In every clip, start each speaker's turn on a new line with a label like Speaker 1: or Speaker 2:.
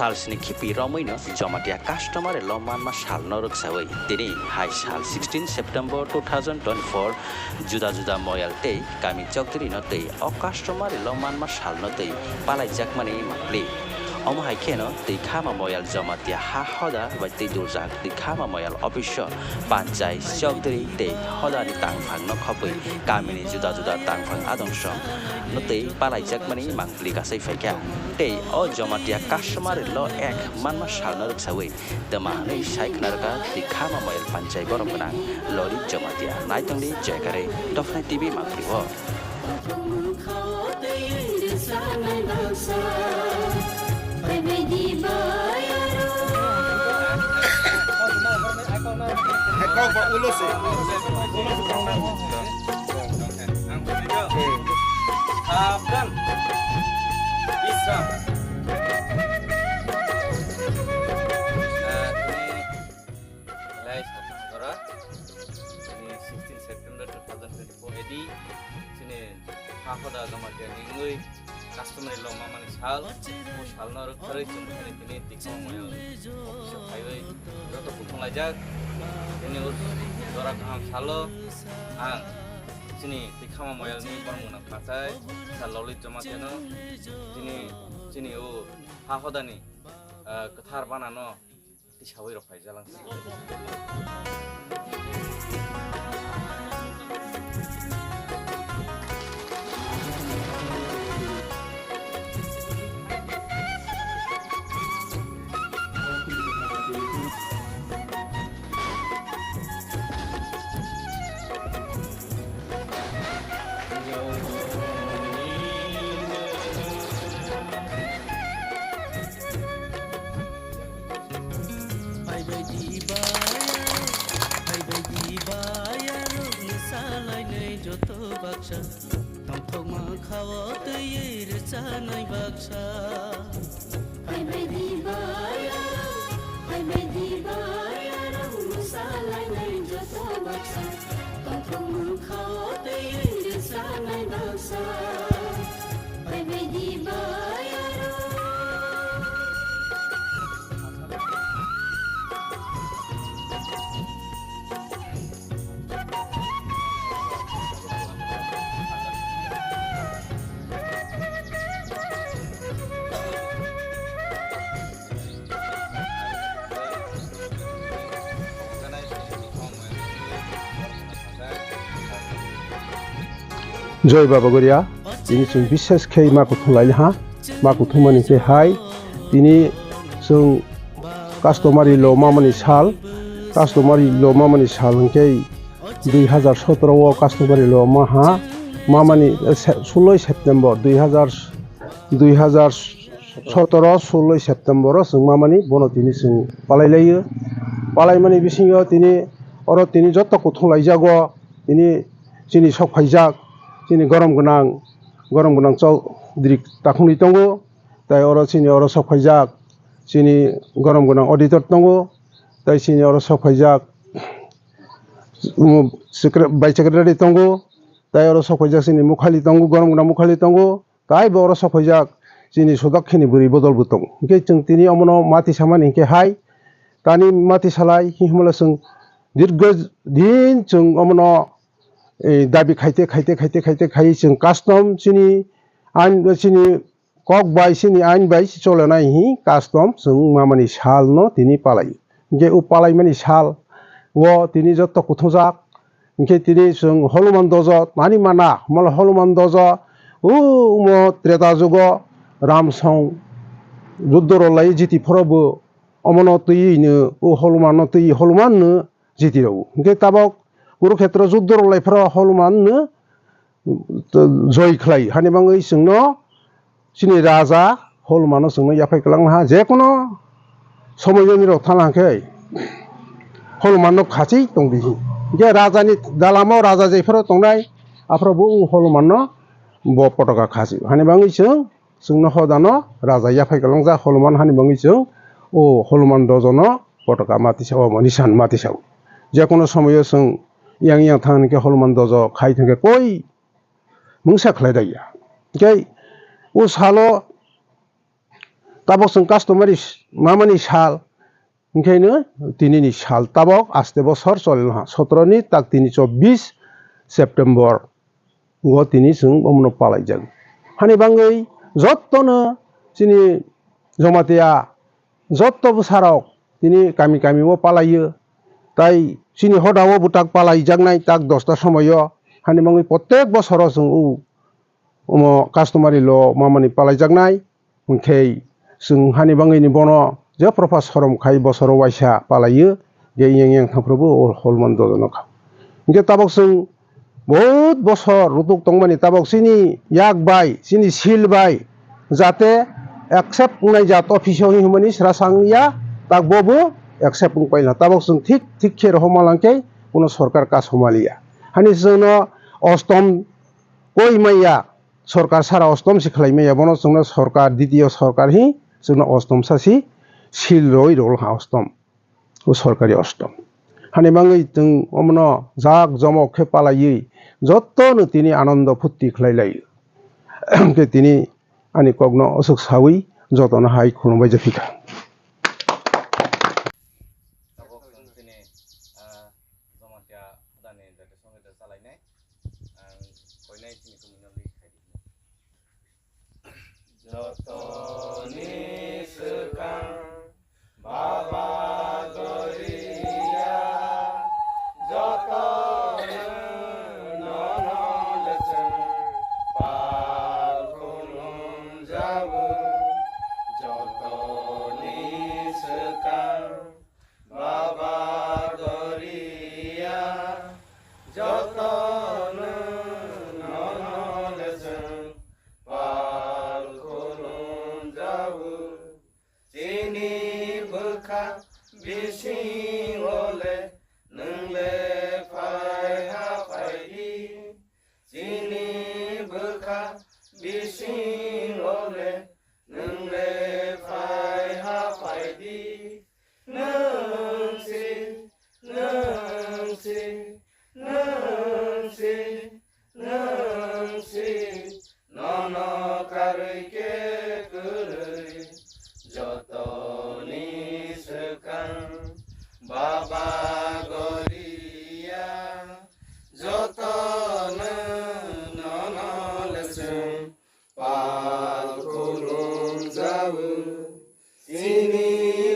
Speaker 1: salsini khipi romaino jomatia customer e lomanma sal norok sawai tini hai sal 16 September 2024 juda moyal tei kami chokdri no tei o customer e lomanma sal no tei palai jakmani makli omo hai keno tei khama moyal jomatia ha hoda bai tei durjak tei khama moyal officer panchai chokdri tei hoda ni tangphang no khopui kami ni juda tangphang adongsom no tei palai jakmani mangli kasai faikya tei o jomatia customer lo ek manma salna ruksawi dema nei saiknarga tei khama moyal panchai gorom gonang lori jomatia naitongni jekare dofnai tv mangliwo
Speaker 2: Sabdan bisa mulai Saudara ini 16 September 2024 jadi sini hakoda gamatian ingui customer lo mamani sal nor khari chumani tini tikmo moyo office highway joto putung lajak ini dora kaham salo ang sini tikama moyal ni parmuna patai saloli jomatiano sini o hahodani kathar banano tisawai rofai jalan
Speaker 3: Joy Baba Goria, ini sung bisnes kei maku thulai ha, maku thumani ke hai, ini sung customary lo mamani sal ke 2017 o customary lo maha mamani 16 September 2017 16 September sung mamani bono tini sung palai layo, palai mani bisingo tini oro tini joto ku thulai jago ini sini sok phaijak sini gorom gonang chau drik takhuni tongo tai oro sini oro sok phaijak sini gorom gonang auditor tongo tai sini oro sok phaijak by secretary tongo tai oro sok phaijak sini mukhali tongo gorom gonang mukhali tongo tai bo oro sok phaijak sini sodakhini buri bodol butong ke chung tini amono mati samani ke hai tani mati salai himala sung dirga din chung amono dabi khaite chung custom sini ain sini kok bai sini ain bai chole nai hi custom chung mamani sal no tini palai ge u palai mani sal wo tini jotto kuthujak ge tini chung holuman dojo nani mana mal holuman dojo mo treta jugo ramsong juddoro lai jiti phorobu omono tui no u holuman no tui holuman no jiti ro ge tabok Kurukshetra juddor laifra holuman no joy khlai hani bangai sungno sini raja holuman sungno yaphai klang ha je kono somoyoni rok thana khai holuman no khachi tongbi ge raja ni dalamo raja jaifra tongnai afrabu holuman no bo potoka khachi hani bangai sungno hodano raja yaphai klang ja holuman hani bangai o holuman dojono potoka mati sawa manisan mati saw je kono somoyo sung yang thang ke holuman dojo khai thang ke koi mungsa khlai daya ke u salo tabok sung customary mamani sal ओंखायनो दिनैनि साल ताबक आस्ते बছर चलिल हा 17 नि ताक दिनै 24 September गो दिनै जों अमनो पालायजाग हानि बाङै जत्तनो जोंनि जमातिया जत्त बोसाराव दिनै गामि गामियाव पालायो ताई जोंनि हदाव बुटाक पालायजागनाय ताक 10टा समायो हानि बाङै प्रत्येक बोसोराव जों कास्टमारि ल मामानि पालायजागनाय ओंखाय जों हानि बाङैनि बन जे प्रफास सरम खाय बोसोराव वाइसा पालायो जे yang थांफ्रोबो हलमन दजनखा इनके ताबक जों बहुत बोसोर रुतुक तंमानि ताबक सिनि याक बाय सिनि सिल बाय जाते एक्सेप्ट बुंनाय जात अफिसाव हिमनि सरासांनिया ताक बबो एक्सेप्ट बुंपायना ताबक जों ठीक खेर हमालांके उन सरकार का समालिया हानि जोंनो अष्टम कोई मैया सरकार सारा अष्टम सिखलाय मैया बनो जोंनो सरकार द्वितीय सरकार ही जोंनो अष्टम सासी सिलरय रल हा अष्टम उ सरकारि अष्टम हानि बाङै जों अमनो जाक जमक खे पालायै जत्तनो तिनि आनन्द फुर्ति खलायलायो के तिनि आनि कग्न असुख सावै जतन हाय खुलुमबाय जफिका
Speaker 2: ताबक जोंनि जमातिया दाने जाते संगीत चालायनाय कयनाय तिनि कमिउनिटि खायदि जतनि सुकां बाबा गरिया जतनो ननलचन पालखुलुम जाबो जतनि सुकां बाबा गरिया जतनो ननलचन पालखुलुम जाबो जिनि बोखा बिसिङले नोंले फाय हाफायदि जिनि बोखा बिसिङले नोंले फाय हाफायदि नोंसि नोंसि नोंसि नोंसि नन कारुके गुरै जतनि सुकां बाबा गरिया जतनो ननलचन पालखुलुम जाबो जिनि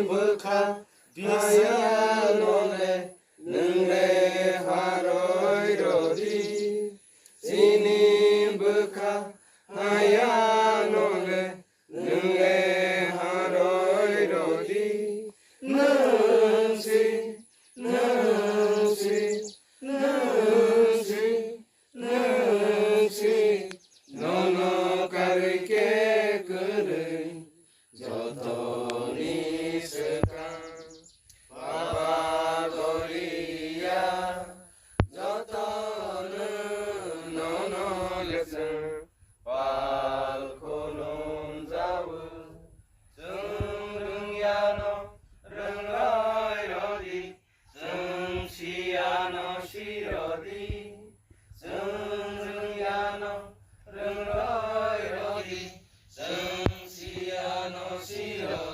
Speaker 2: बोखा बिसिङले नोंले हारय रदि जिनि बोखा हायानले नोंले हारय रदि नोंसि नोंसि नोंसि नोंसि नन कारुके गुरै जतनि सुकां बाबा गरिया जतनो ननलचन पालखुलुम जाबो जों रोंयानो रोंलाय रदि जों सियानो सिरदि जों रोंयानो रोंलाय रदि जों सियानो सिरदि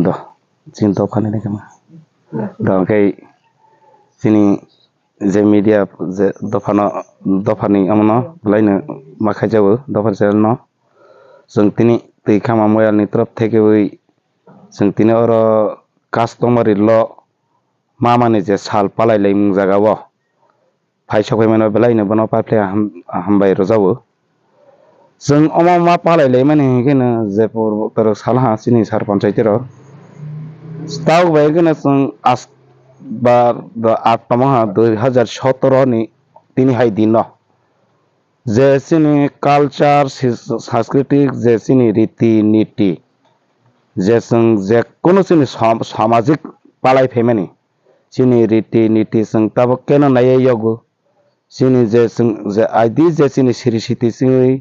Speaker 4: do chin to khani ne kama do kai sini je media je dofani amno laina makhai jawo dofar sel no जों तिनी tui khama moyal ni तरफ থেকে ওই जों तिनी oro customer lo mamani je sal palai lai mung jaga o phai sakai mano belai no bono paple hambai rojawo जों अमा मा palai lai mani gena je por tor sal ha sini sar panchayat ro staw bai gena जों as ba 8 tamaha 2017 ni tini hai din no যে চিনি culture সাংস্কৃতিক যে চিনি রীতি নীতি যে যে কোনো চিনি সামাজিক পালাই ফেমেনি চিনি রীতি নীতি তাবো কেন নাই ইয়গো চিনি যে আইদি যে চিনি সিরি সিটি চিনি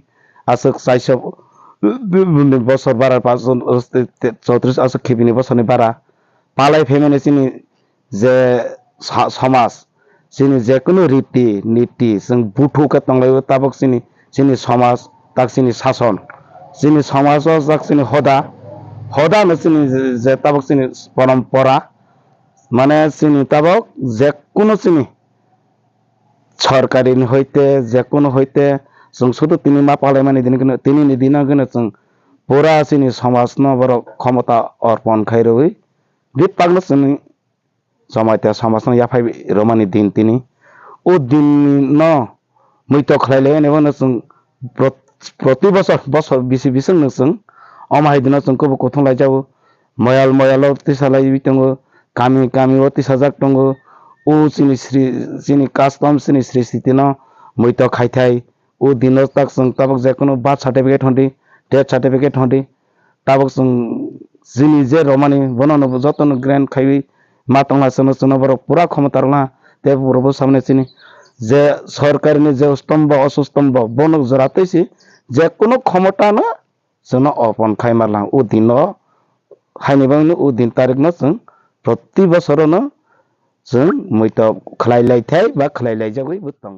Speaker 4: আসক 400 বছর বাড়ার 34 আসক খিবিনি বছরনি বাড়া পালাই ফেমেনি চিনি যে সমাজ চিনি যে কোনো রীতি নীতি বুঠুকে তংলাই তাবক চিনি সমাজ তাক চিনি শাসন চিনি সমাজ যাক চিনি হদা নো চিনি যে তাবক চিনি পরম্পরা মানে চিনি তাবক যে কোনো চিনি সরকারি হইতে যে কোনো হইতে শুধু তিনি মা পালে মানে তিনি দিন পুরা চিনি সমাজ ন বড় ক্ষমতা অর্পণ খাই রই রিপ পাগল চিনি জমাইতে সমাজ ইয়াফাই রমানি দিন তিনি ও দিন ন মৈত খাইলে নেব প্রতি বছর বিসি বিসং নসং অমাই দিন जों কব কথং লাই যাও ময়াল তিসালাই বিতঙ্গ কামি অতি সাজাক তঙ্গ ও চিনি কাস্টম চিনি শ্রী সিতিন মৈত খাইথাই ও দিন তাক তাবক যে কোনো বার্থ সার্টিফিকেট হন্দি ডেথ সার্টিফিকেট হন্দি তাবক চিনি যে রমানি বনন যতন গ্র্যান্ড খাই মা তংলা সোনো বড় পুরা ক্ষমতা রলা তে বড় সামনে চিনি যে সরকারি যে স্তম্ভ অসস্তম্ভ বনক জরাতেছি যে কোনো ক্ষমতা না जों অর্পণ খাই মারলাম ও দিন হাইনিবাং ও দিন তারিখ ন जों প্রতি বছর ন जों মৈত খাইলাই থাই বা খাইলাই যাবই বুতঙ্গ